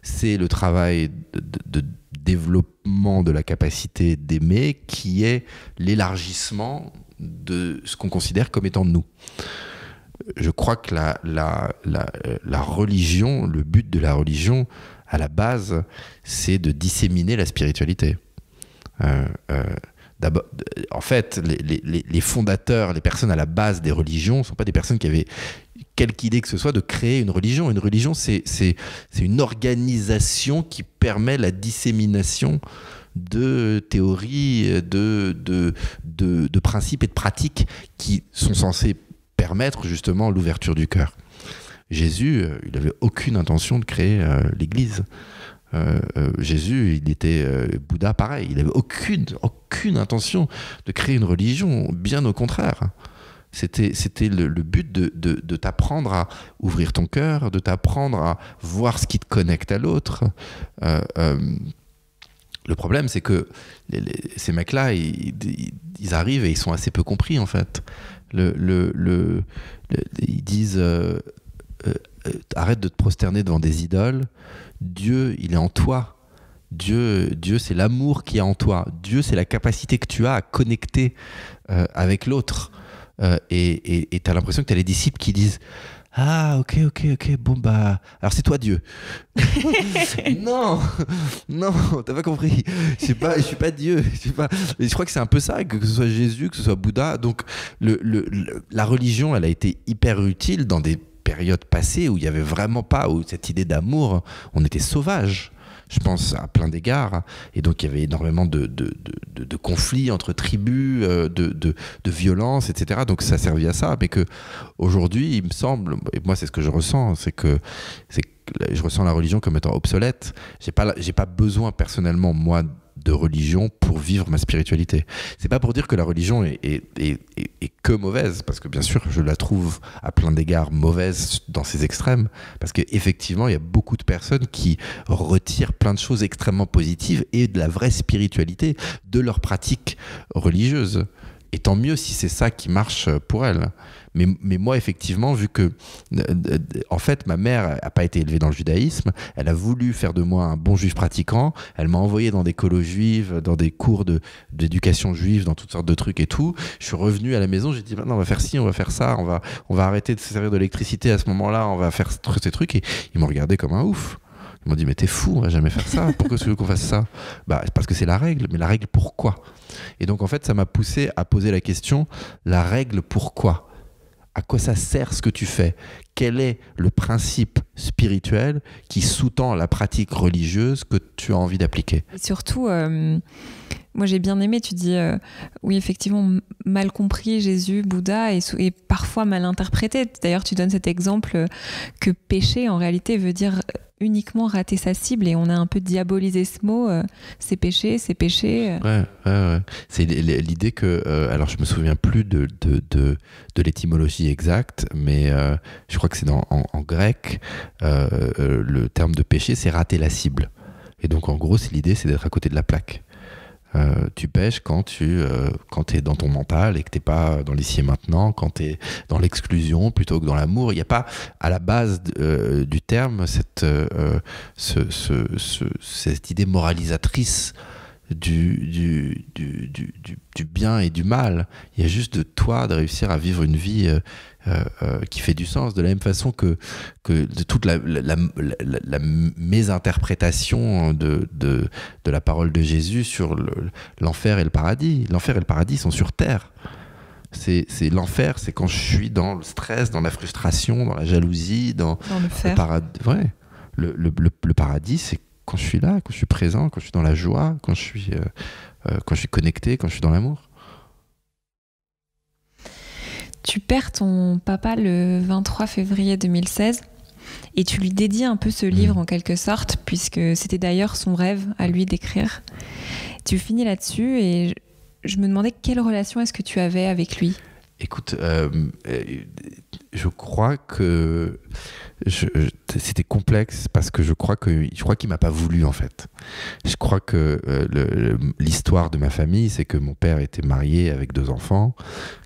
c'est le travail de développement de la capacité d'aimer qui est l'élargissement de ce qu'on considère comme étant nous. Je crois que la religion, le but de la religion, à la base, c'est de disséminer la spiritualité. D'abord, en fait, les fondateurs, les personnes à la base des religions ne sont pas des personnes qui avaient quelque idée que ce soit de créer une religion. Une religion, c'est une organisation qui permet la dissémination de théories, de principes et de pratiques qui sont censés permettre justement l'ouverture du cœur. Jésus, il n'avait aucune intention de créer l'Église. Jésus, il était Bouddha, pareil. Il n'avait aucune intention de créer une religion, bien au contraire. C'était le but de t'apprendre à ouvrir ton cœur, de t'apprendre à voir ce qui te connecte à l'autre. Le problème, c'est que ces mecs-là, ils arrivent et ils sont assez peu compris, en fait. Ils disent arrête de te prosterner devant des idoles. Dieu, il est en toi. Dieu, c'est l'amour qui est en toi. Dieu, c'est la capacité que tu as à connecter avec l'autre. Et tu as l'impression que tu as les disciples qui disent ah, ok, bon bah, alors c'est toi Dieu. Non, t'as pas compris. Je suis pas Dieu. Je crois que c'est un peu ça, que ce soit Jésus, que ce soit Bouddha. Donc, la religion, elle a été hyper utile dans des périodes passées où il y avait vraiment pas, où cette idée d'amour, on était sauvage. Je pense à plein d'égards, et donc il y avait énormément de conflits entre tribus, de violences, etc. Donc ça servait à ça, mais que aujourd'hui, il me semble, et moi c'est ce que je ressens, c'est que je ressens la religion comme étant obsolète. J'ai pas besoin personnellement, moi, de religion pour vivre ma spiritualité. C'est pas pour dire que la religion est que mauvaise, parce que bien sûr je la trouve à plein d'égards mauvaise dans ses extrêmes, parce qu'effectivement il y a beaucoup de personnes qui retirent plein de choses extrêmement positives et de la vraie spiritualité de leur pratique religieuse. Et tant mieux si c'est ça qui marche pour elles. Mais moi, effectivement, vu que, en fait, ma mère n'a pas été élevée dans le judaïsme, elle a voulu faire de moi un bon juif pratiquant, elle m'a envoyé dans des colos juifs, dans des cours d'éducation juive, dans toutes sortes de trucs et tout. Je suis revenu à la maison, j'ai dit, maintenant, on va faire ci, on va faire ça, on va arrêter de se servir de l'électricité à ce moment-là, on va faire ces trucs. Et ils m'ont regardé comme un ouf. Ils m'ont dit, mais t'es fou, on va jamais faire ça. Pourquoi tu veux qu'on fasse ça? Parce que c'est la règle. Mais la règle, pourquoi? Et donc, en fait, ça m'a poussé à poser la question, la règle, pourquoi? À quoi ça sert ce que tu fais? Quel est le principe spirituel qui sous-tend la pratique religieuse que tu as envie d'appliquer? Et surtout, moi j'ai bien aimé, tu dis, oui effectivement, mal compris Jésus, Bouddha, et parfois mal interprété. D'ailleurs, tu donnes cet exemple que péché, en réalité, veut dire uniquement rater sa cible, et on a un peu diabolisé ce mot, c'est péché, c'est péché. Ouais. C'est l'idée que, alors je me souviens plus de l'étymologie exacte, mais je crois que c'est en grec, le terme de péché, c'est rater la cible. Et donc en gros, l'idée, c'est d'être à côté de la plaque. Tu pêches quand tu es dans ton mental et que t'es pas dans l'ici et maintenant, quand tu es dans l'exclusion plutôt que dans l'amour. Il n'y a pas à la base du terme cette idée moralisatrice du bien et du mal. Il y a juste de toi de réussir à vivre une vie qui fait du sens, de la même façon que de toute la mésinterprétation de la parole de Jésus sur l'enfer et le paradis. L'enfer et le paradis sont sur terre. C'est l'enfer, c'est quand je suis dans le stress, dans la frustration, dans la jalousie, dans le fer. Le paradis, c'est quand je suis là, quand je suis présent, quand je suis dans la joie, quand je suis connecté, quand je suis dans l'amour. Tu perds ton papa le 23 février 2016 et tu lui dédies un peu ce livre en quelque sorte, puisque c'était d'ailleurs son rêve à lui d'écrire. Tu finis là-dessus et je me demandais quelle relation est-ce que tu avais avec lui? Écoute, je crois que c'était complexe parce que je crois qu'il m'a pas voulu en fait. Je crois que l'histoire de ma famille, c'est que mon père était marié avec 2 enfants,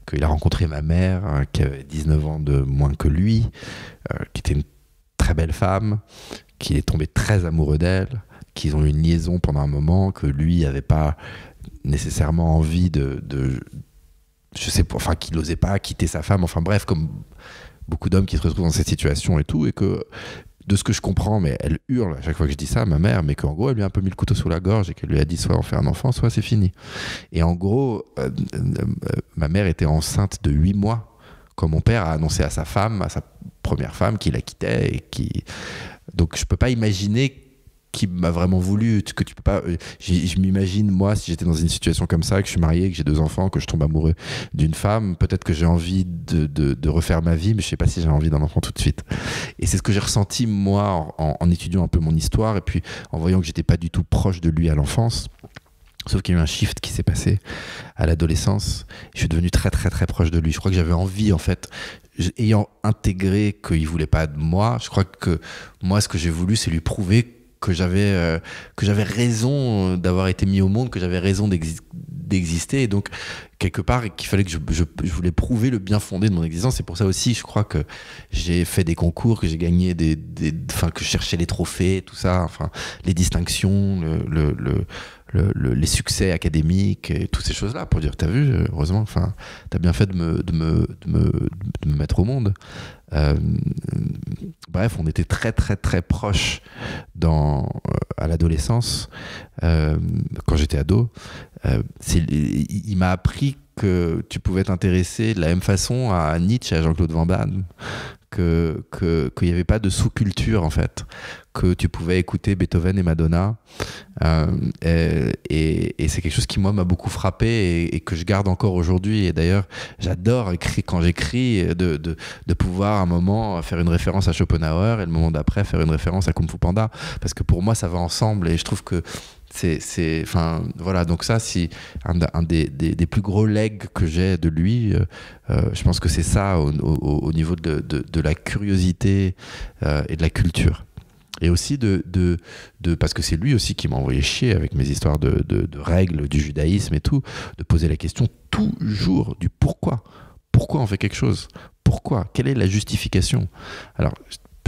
qu'il a rencontré ma mère qui avait 19 ans de moins que lui, qui était une très belle femme, qu'il est tombé très amoureux d'elle, qu'ils ont eu une liaison pendant un moment, que lui n'avait pas nécessairement envie je sais pas, enfin qu'il n'osait pas quitter sa femme, enfin bref, comme beaucoup d'hommes qui se retrouvent dans cette situation et tout, et que de ce que je comprends, mais elle hurle à chaque fois que je dis ça à ma mère, mais qu'en gros elle lui a un peu mis le couteau sous la gorge et qu'elle lui a dit soit on fait un enfant, soit c'est fini. Et en gros, ma mère était enceinte de 8 mois quand mon père a annoncé à sa femme, à sa première femme, qu'il la quittait et donc je peux pas imaginer qui m'a vraiment voulu, que tu peux pas. Je m'imagine moi si j'étais dans une situation comme ça, que je suis marié, que j'ai 2 enfants, que je tombe amoureux d'une femme, peut-être que j'ai envie de refaire ma vie, mais je sais pas si j'ai envie d'un enfant tout de suite. Et c'est ce que j'ai ressenti moi en étudiant un peu mon histoire et puis en voyant que j'étais pas du tout proche de lui à l'enfance. Sauf qu'il y a eu un shift qui s'est passé à l'adolescence. Je suis devenu très très très proche de lui. Je crois que j'avais envie en fait, ayant intégré qu'il voulait pas de moi, je crois que moi ce que j'ai voulu c'est lui prouver que j'avais raison d'avoir été mis au monde, que j'avais raison d'exister, et donc quelque part qu'il fallait que je voulais prouver le bien fondé de mon existence. C'est pour ça aussi je crois que j'ai fait des concours, que j'ai gagné enfin que je cherchais les trophées, tout ça, enfin les distinctions, les succès académiques et toutes ces choses-là, pour dire t'as vu, heureusement, enfin t'as bien fait de me mettre au monde. Bref, on était très très très proches à l'adolescence, quand j'étais ado. Il m'a appris que tu pouvais t'intéresser de la même façon à Nietzsche, à Jean-Claude Van Damme, qu'il n'y avait pas de sous-culture en fait, que tu pouvais écouter Beethoven et Madonna, et c'est quelque chose qui moi m'a beaucoup frappé et que je garde encore aujourd'hui. Et d'ailleurs j'adore quand j'écris de pouvoir à un moment faire une référence à Schopenhauer et le moment d'après faire une référence à Kung Fu Panda, parce que pour moi ça va ensemble et je trouve que enfin voilà, donc ça c'est un des plus gros legs que j'ai de lui. Je pense que c'est ça au niveau de la curiosité et de la culture, et aussi parce que c'est lui aussi qui m'a envoyé chier avec mes histoires de règles du judaïsme et tout, de poser la question toujours du pourquoi on fait quelque chose, pourquoi, quelle est la justification. Alors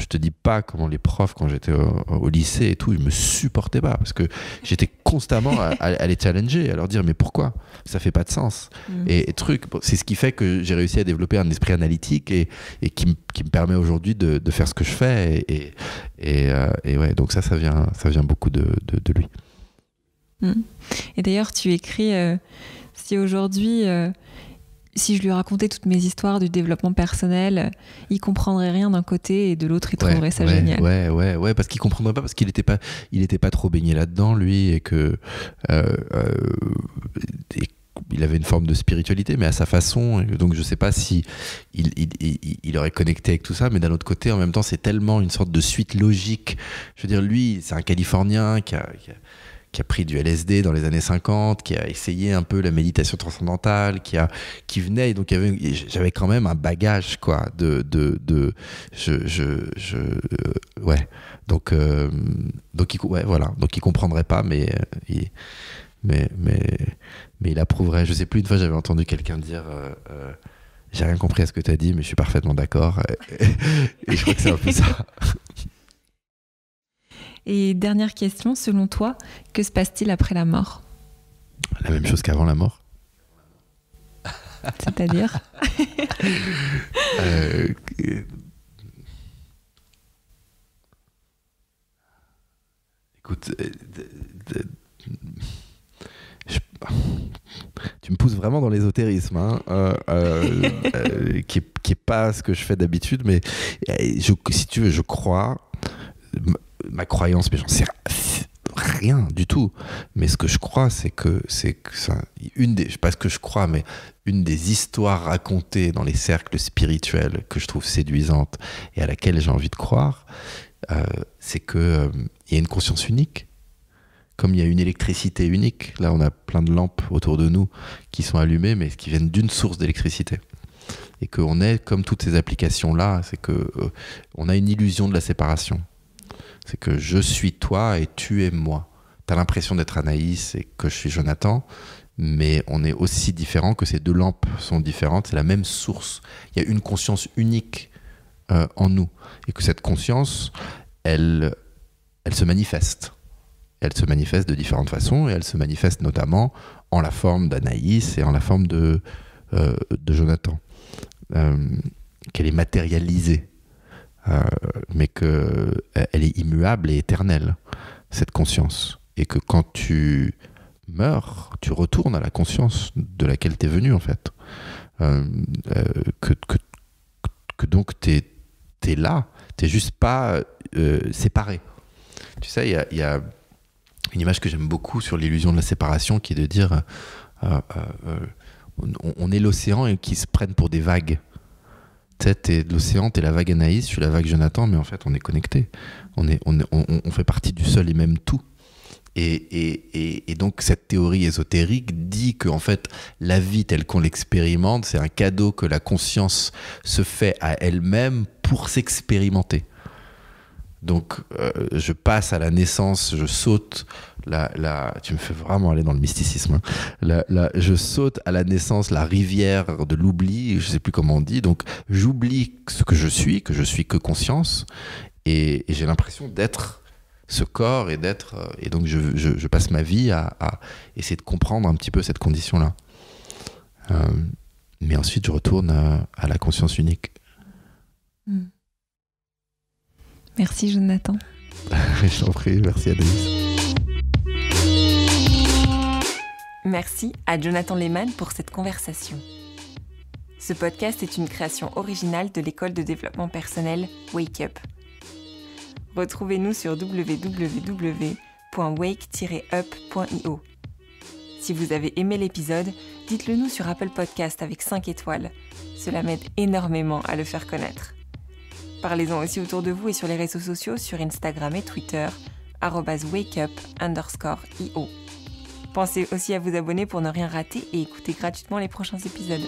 je te dis pas comment les profs, quand j'étais au lycée et tout, ils me supportaient pas parce que j'étais constamment à les challenger, à leur dire mais pourquoi ça fait pas de sens et c'est ce qui fait que j'ai réussi à développer un esprit analytique et qui me permet aujourd'hui de faire ce que je fais et ouais, donc ça vient beaucoup de lui. Et d'ailleurs tu écris si aujourd'hui si je lui racontais toutes mes histoires du développement personnel, il comprendrait rien d'un côté et de l'autre il trouverait ça génial. Ouais, parce qu'il comprendrait pas, parce qu'il était pas trop baigné là-dedans lui et que il avait une forme de spiritualité, mais à sa façon. Donc je sais pas si il aurait connecté avec tout ça, mais d'un autre côté, en même temps, c'est tellement une sorte de suite logique. Je veux dire, lui, c'est un Californien qui a pris du LSD dans les années 50, qui a essayé un peu la méditation transcendantale, qui venait, et donc j'avais quand même un bagage, quoi, ouais. Donc il comprendrait pas, mais il approuverait. Je sais plus, une fois j'avais entendu quelqu'un dire j'ai rien compris à ce que tu as dit, mais je suis parfaitement d'accord. Et je crois que c'est un peu ça. Et dernière question, selon toi, que se passe-t-il après la mort ? La même chose qu'avant la mort. C'est-à-dire Écoute, tu me pousses vraiment dans l'ésotérisme, hein, qui est pas ce que je fais d'habitude, mais si tu veux, je crois, ma croyance, mais j'en sais rien du tout. Mais ce que je crois, c'est que ça, je sais pas ce que je crois, mais une des histoires racontées dans les cercles spirituels que je trouve séduisante et à laquelle j'ai envie de croire, c'est que il y a une conscience unique. Comme il y a une électricité unique, là on a plein de lampes autour de nous qui sont allumées, mais qui viennent d'une source d'électricité. Et qu'on est comme toutes ces applications-là, c'est que on a une illusion de la séparation. C'est que je suis toi et tu es moi. Tu as l'impression d'être Anaïs et que je suis Jonathan, mais on est aussi différents, que ces deux lampes sont différentes, c'est la même source. Il y a une conscience unique en nous. Et que cette conscience, elle se manifeste. Elle se manifeste de différentes façons et elle se manifeste notamment en la forme d'Anaïs et en la forme de Jonathan. Qu'elle est matérialisée, mais qu'elle est immuable et éternelle, cette conscience. Et que quand tu meurs, tu retournes à la conscience de laquelle tu es venu, en fait. Que donc tu es là, tu n'es juste pas séparé. Tu sais, il y a une image que j'aime beaucoup sur l'illusion de la séparation qui est de dire on est l'océan et qui se prennent pour des vagues. Tu sais, t'es l'océan, t'es la vague Anaïs, je suis la vague Jonathan, mais en fait on est connectés. On fait partie du seul et même tout. Et donc cette théorie ésotérique dit que en fait la vie telle qu'on l'expérimente, c'est un cadeau que la conscience se fait à elle-même pour s'expérimenter. Donc je passe à la naissance, je saute tu me fais vraiment aller dans le mysticisme, hein. Je saute à la naissance la rivière de l'oubli, je sais plus comment on dit, donc j'oublie ce que je suis que conscience, et j'ai l'impression d'être ce corps et donc je passe ma vie à essayer de comprendre un petit peu cette condition-là. Mais ensuite je retourne à la conscience unique. Merci Jonathan. Je t'en prie, merci Anaïs. Merci à Jonathan Lehman pour cette conversation. Ce podcast est une création originale de l'école de développement personnel Wake Up. Retrouvez-nous sur www.wake-up.io. Si vous avez aimé l'épisode, dites-le nous sur Apple Podcast avec 5 étoiles. Cela m'aide énormément à le faire connaître. Parlez-en aussi autour de vous et sur les réseaux sociaux, sur Instagram et Twitter, @wakeup_io. Pensez aussi à vous abonner pour ne rien rater et écouter gratuitement les prochains épisodes.